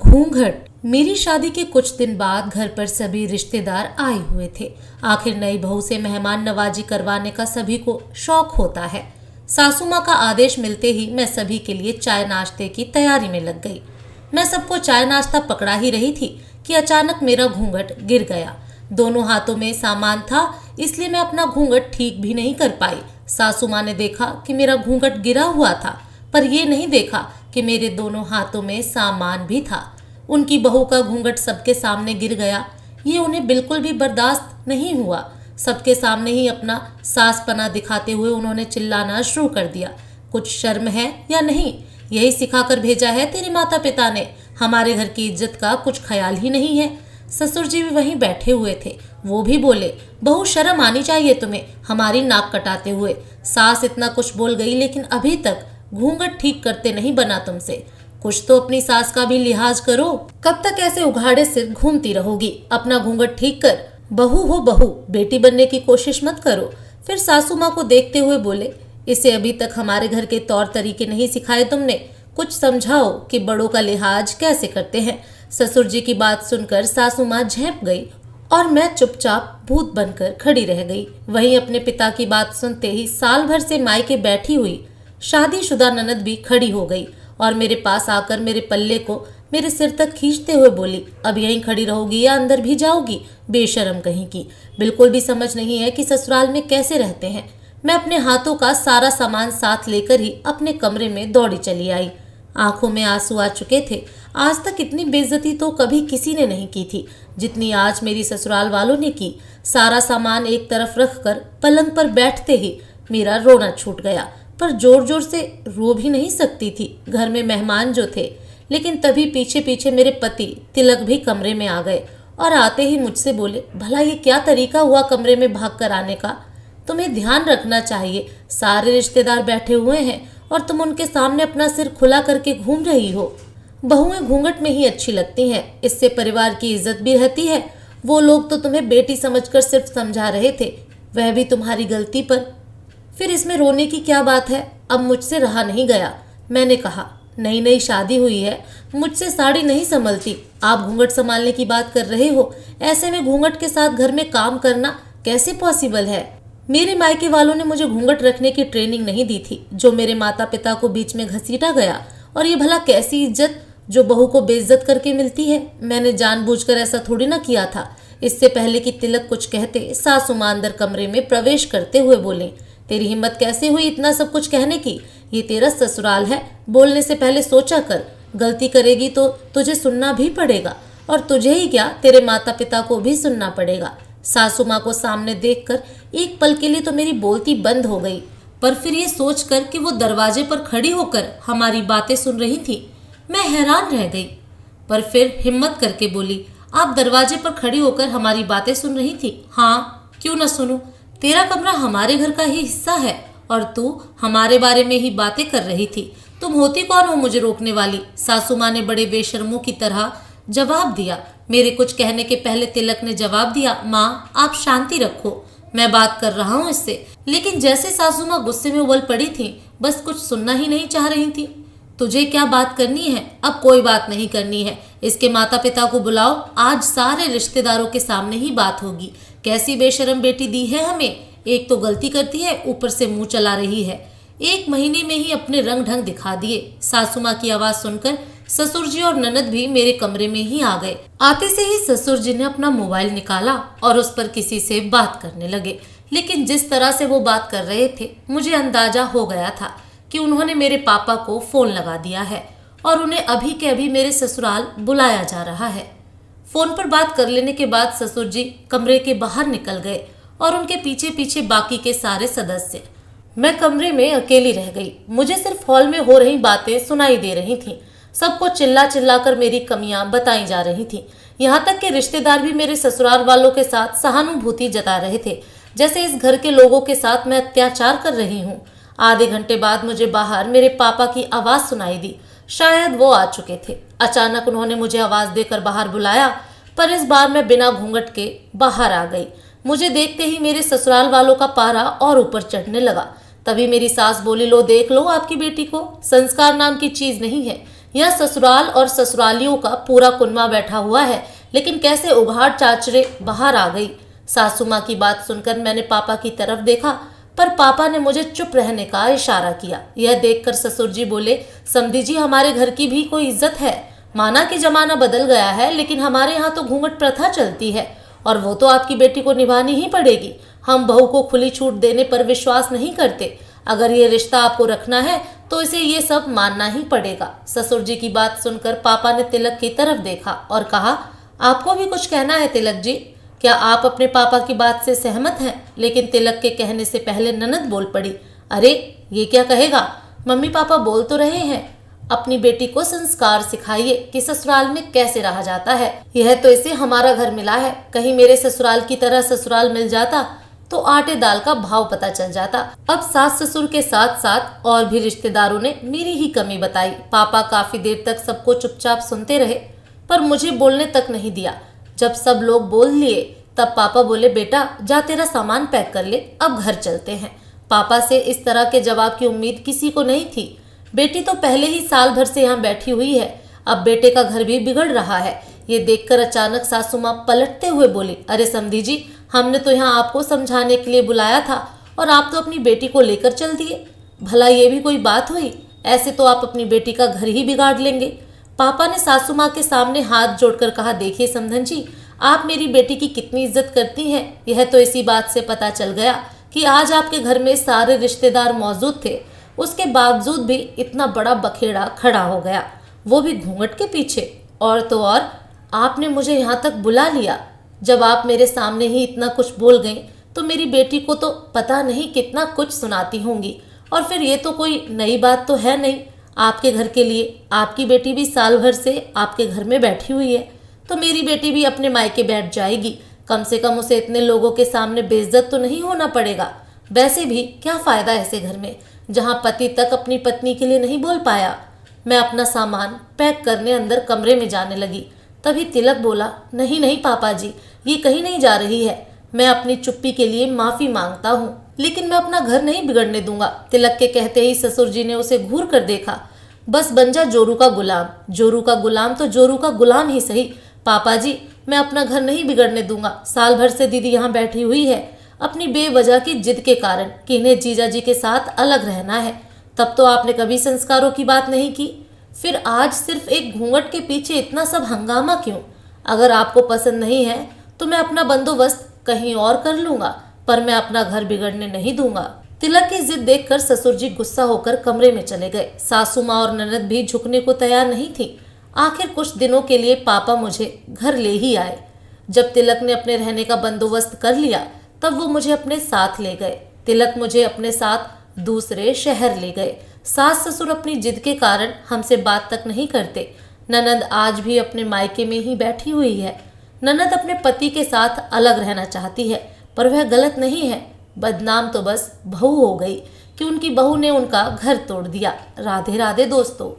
घूंघट। मेरी शादी के कुछ दिन बाद घर पर सभी रिश्तेदार आए हुए थे। आखिर नई बहू से मेहमान नवाजी करवाने का सभी को शौक होता है। सासू माँ का आदेश मिलते ही मैं सभी के लिए चाय नाश्ते की तैयारी में लग गई। मैं सबको चाय नाश्ता पकड़ा ही रही थी कि अचानक मेरा घूंघट गिर गया। दोनों हाथों में सामान था, इसलिए मैं अपना घूंघट ठीक भी नहीं कर पाई। सासू माँ ने देखा कि मेरा घूंघट गिरा हुआ था, पर ये नहीं देखा कि मेरे दोनों हाथों में सामान भी था। उनकी बहू का घूंघट सबके सामने गिर गया, ये उन्हें बिल्कुल भी बर्दाश्त नहीं हुआ। सबके सामने ही अपना सासपना दिखाते हुए उन्होंने चिल्लाना शुरू कर दिया। कुछ शर्म है या नहीं? यही सिखाकर भेजा है तेरे माता पिता ने। हमारे घर की इज्जत का कुछ ख्याल ही नहीं है। ससुर जी भी वहीं बैठे हुए थे, वो भी बोले, बहू शर्म आनी चाहिए तुम्हें, हमारी नाक कटाते हुए। सास इतना कुछ बोल गई, लेकिन अभी तक घूंघट ठीक करते नहीं बना तुमसे। कुछ तो अपनी सास का भी लिहाज करो। कब तक ऐसे उघाड़े सिर घूमती रहोगी? अपना घूंघट ठीक कर। बहू हो बहू, बेटी बनने की कोशिश मत करो। फिर सासू माँ को देखते हुए बोले, इसे अभी तक हमारे घर के तौर तरीके नहीं सिखाए तुमने। कुछ समझाओ कि बड़ों का लिहाज कैसे करते हैं। ससुर जी की बात सुनकर सासू माँ झेंप गई और मैं चुपचाप भूत बनकर खड़ी रह गई। वहीं अपने पिता की बात सुनते ही साल भर से मायके बैठी हुई शादीशुदा ननद भी खड़ी हो गई और मेरे पास आकर मेरे पल्ले को मेरे सिर तक खींचते हुए बोली, अब यहीं खड़ी रहोगी या अंदर भी जाओगी? बेशर्म कहीं की। बिल्कुल भी समझ नहीं है कि ससुराल में कैसे रहते हैं। मैं अपने हाथों का सारा सामान साथ लेकर ही अपने कमरे में दौड़ी चली आई। आंखों में आंसू आ चुके थे। आज तक इतनी बेइज्जती तो कभी किसी ने नहीं की थी जितनी आज मेरी ससुराल वालों ने की। सारा सामान एक तरफ रखकर पलंग पर बैठते ही मेरा रोना छूट गया, पर जोर जोर से रो भी नहीं सकती थी, घर में मेहमान जो थे। लेकिन तभी पीछे पीछे मेरे पति तिलक भी कमरे में आ गए और आते ही मुझसे बोले, भला ये क्या तरीका हुआ कमरे में भाग कर आने का? तुम्हें ध्यान रखना चाहिए, सारे रिश्तेदार बैठे हुए हैं और तुम उनके सामने अपना सिर खुला करके घूम रही हो। बहुएं घूंघट में ही अच्छी लगती हैं, इससे परिवार की इज्जत भी रहती है। वो लोग तो तुम्हें बेटी समझकर सिर्फ समझा रहे थे, वह भी तुम्हारी गलती पर। फिर इसमें रोने की क्या बात है? अब मुझसे रहा नहीं गया। मैंने कहा, नई नई शादी हुई है, मुझसे साड़ी नहीं संभलती। आप घूंघट संभालने की बात कर रहे हो, ऐसे में घूंघट के साथ घर में काम करना कैसे पॉसिबल है? मेरे मायके वालों ने मुझे घूंघट रखने की ट्रेनिंग नहीं दी थी, जो मेरे माता पिता को बीच में घसीटा गया। और ये भला कैसी इज्जत जो बहू को बेइज्जत करके मिलती है? मैंने जानबूझकर ऐसा थोड़ी ना किया था। इससे पहले कि तिलक कुछ कहते, सासू मां अंदर कमरे में प्रवेश करते हुए बोली, तेरी हिम्मत कैसे हुई इतना सब कुछ कहने की? ये तेरा ससुराल है, बोलने से पहले सोचा कर। गलती करेगी तो तुझे सुनना भी पड़ेगा, और तुझे ही क्या, तेरे माता पिता को भी सुनना पड़ेगा। सासू माँ को सामने देखकर एक पल के लिए तो मेरी बोलती बंद हो गई, पर फिर ये सोचकर कि वो दरवाजे पर खड़ी होकर हमारी बातें सुन रही थी, मैं हैरान रह गई। पर फिर हिम्मत करके बोली, आप दरवाजे पर खड़ी होकर हमारी बातें सुन रही थी? हाँ, क्यों न सुनूं। तेरा कमरा हमारे घर का ही हिस्सा है और तू हमारे बारे में ही बातें कर रही थी। तुम होती कौन हो मुझे रोकने वाली? सासू माँ ने बड़े बेशर्मों की तरह जवाब दिया। मेरे कुछ कहने के पहले तिलक ने जवाब दिया, माँ आप शांति रखो, मैं बात कर रहा हूँ इससे। लेकिन जैसे सासू माँ गुस्से में उबल पड़ी थी, बस कुछ सुनना ही नहीं चाह रही थी। तुझे क्या बात करनी है? अब कोई बात नहीं करनी है, इसके माता पिता को बुलाओ, आज सारे रिश्तेदारों के सामने ही बात होगी। कैसी बेशरम बेटी दी है हमें, एक तो गलती करती है, ऊपर से मुंह चला रही है। 1 महीने में ही अपने रंग ढंग दिखा दिए। सासू माँ की आवाज सुनकर ससुर जी और ननद भी मेरे कमरे में ही आ गए। आते से ही ससुर जी ने अपना मोबाइल निकाला और उस पर किसी से बात करने लगे। लेकिन जिस तरह से वो बात कर रहे थे, मुझे अंदाजा हो गया था कि उन्होंने मेरे पापा को फोन लगा दिया है और उन्हें अभी के अभी मेरे ससुराल बुलाया जा रहा है। फोन पर बात कर लेने के बाद ससुर जी कमरे के बाहर निकल गए और उनके पीछे पीछे बाकी के सारे सदस्य। मैं कमरे में अकेली रह गई। मुझे सिर्फ हॉल में हो रही बातें सुनाई दे रही थीं। सबको चिल्ला चिल्ला कर मेरी कमियां बताई जा रही थीं। यहाँ तक कि रिश्तेदार भी मेरे ससुराल वालों के साथ सहानुभूति जता रहे थे, जैसे इस घर के लोगों के साथ मैं अत्याचार कर रही हूँ। आधे घंटे बाद मुझे बाहर मेरे पापा की आवाज़ सुनाई दी। शायद वो आ चुके थे। अचानक उन्होंने मुझे आवाज़ देकर बाहर बुलाया, पर इस बार मैं बिना घूंघट के बाहर आ गई। मुझे देखते ही मेरे ससुराल वालों का पारा और ऊपर चढ़ने लगा। तभी मेरी सास बोली, लो देख लो आपकी बेटी को, संस्कार नाम की चीज़ नहीं है, यह ससुराल और ससुरालियों का पूरा कुनबा बैठा हुआ है, लेकिन कैसे उघाड़ चाचरे बाहर आ गई। सासू माँ की बात सुनकर मैंने पापा की तरफ देखा, पर पापा ने मुझे चुप रहने का इशारा किया। यह देखकर ससुर जी बोले, समधी जी, हमारे घर की भी कोई इज्जत है। माना कि जमाना बदल गया है, लेकिन हमारे यहाँ तो घूंघट प्रथा चलती है और वो तो आपकी बेटी को निभानी ही पड़ेगी। हम बहू को खुली छूट देने पर विश्वास नहीं करते। अगर ये रिश्ता आपको रखना है तो इसे ये सब मानना ही पड़ेगा। ससुर जी की बात सुनकर पापा ने तिलक की तरफ देखा और कहा, आपको भी कुछ कहना है तिलक जी? क्या आप अपने पापा की बात से सहमत हैं? लेकिन तिलक के कहने से पहले ननद बोल पड़ी, अरे ये क्या कहेगा? मम्मी पापा बोल तो रहे हैं, अपनी बेटी को संस्कार सिखाइए कि ससुराल में कैसे रहा जाता है। यह तो इसे हमारा घर मिला है, कहीं मेरे ससुराल की तरह ससुराल मिल जाता तो आटे दाल का भाव पता चल जाता। अब सास ससुर के साथ साथ और भी रिश्तेदारों ने मेरी ही कमी बताई। पापा काफी देर तक सबको चुपचाप सुनते रहे, पर मुझे बोलने तक नहीं दिया। जब सब लोग बोल लिए तब पापा बोले, बेटा जा तेरा सामान पैक कर ले, अब घर चलते हैं। पापा से इस तरह के जवाब की उम्मीद किसी को नहीं थी। बेटी तो पहले ही साल भर से यहाँ बैठी हुई है, अब बेटे का घर भी बिगड़ रहा है। ये देखकर अचानक सासू माँ पलटते हुए बोली, अरे समधी जी, हमने तो यहाँ आपको समझाने के लिए बुलाया था और आप तो अपनी बेटी को लेकर चल दिए। भला ये भी कोई बात हुई? ऐसे तो आप अपनी बेटी का घर ही बिगाड़ लेंगे। पापा ने सासू माँ के सामने हाथ जोड़कर कहा, देखिए समधन जी, आप मेरी बेटी की कितनी इज्जत करती हैं, यह तो इसी बात से पता चल गया कि आज आपके घर में सारे रिश्तेदार मौजूद थे, उसके बावजूद भी इतना बड़ा बखेड़ा खड़ा हो गया, वो भी घूंघट के पीछे। और तो और आपने मुझे यहाँ तक बुला लिया। जब आप मेरे सामने ही इतना कुछ बोल गई तो मेरी बेटी को तो पता नहीं कितना कुछ सुनाती होंगी। और फिर ये तो कोई नई बात तो है नहीं आपके घर के लिए। आपकी बेटी भी साल भर से आपके घर में बैठी हुई है, तो मेरी बेटी भी अपने मायके बैठ जाएगी। कम से कम उसे इतने लोगों के सामने बेइज्जत तो नहीं होना पड़ेगा। वैसे भी क्या फ़ायदा ऐसे घर में जहाँ पति तक अपनी पत्नी के लिए नहीं बोल पाया। मैं अपना सामान पैक करने अंदर कमरे में जाने लगी। तभी तिलक बोला, नहीं नहीं पापा जी, ये कहीं नहीं जा रही है। मैं अपनी चुप्पी के लिए माफ़ी मांगता हूँ, लेकिन मैं अपना घर नहीं बिगड़ने दूंगा। तिलक के कहते ही ससुर जी ने उसे घूर कर देखा। बस बन जा जोरू का गुलाम। जोरू का गुलाम तो जोरू का गुलाम ही सही। पापा जी, मैं अपना घर नहीं बिगड़ने दूंगा। साल भर से दीदी यहाँ बैठी हुई है अपनी बेवजह की जिद के कारण कि इन्हें जीजा जी के साथ अलग रहना है। तब तो आपने कभी संस्कारों की बात नहीं की, फिर आज सिर्फ एक घूंघट के पीछे इतना सब हंगामा क्यों? अगर आपको पसंद नहीं है तो मैं अपना बंदोबस्त कहीं और कर लूंगा, पर मैं अपना घर बिगड़ने नहीं दूंगा। तिलक की जिद देखकर ससुर जी गुस्सा होकर कमरे में चले गए। सासू माँ और ननद भी झुकने को तैयार नहीं थी। आखिर कुछ दिनों के लिए पापा मुझे घर ले ही आए। जब तिलक ने अपने रहने का बंदोबस्त कर लिया तब वो मुझे अपने साथ ले गए। तिलक मुझे अपने साथ दूसरे शहर ले गए। सास ससुर अपनी जिद के कारण हमसे बात तक नहीं करते। ननद आज भी अपने मायके में ही बैठी हुई है। ननद अपने पति के साथ अलग रहना चाहती है, पर वह गलत नहीं है। बदनाम तो बस बहू हो गई कि उनकी बहू ने उनका घर तोड़ दिया। राधे राधे दोस्तों।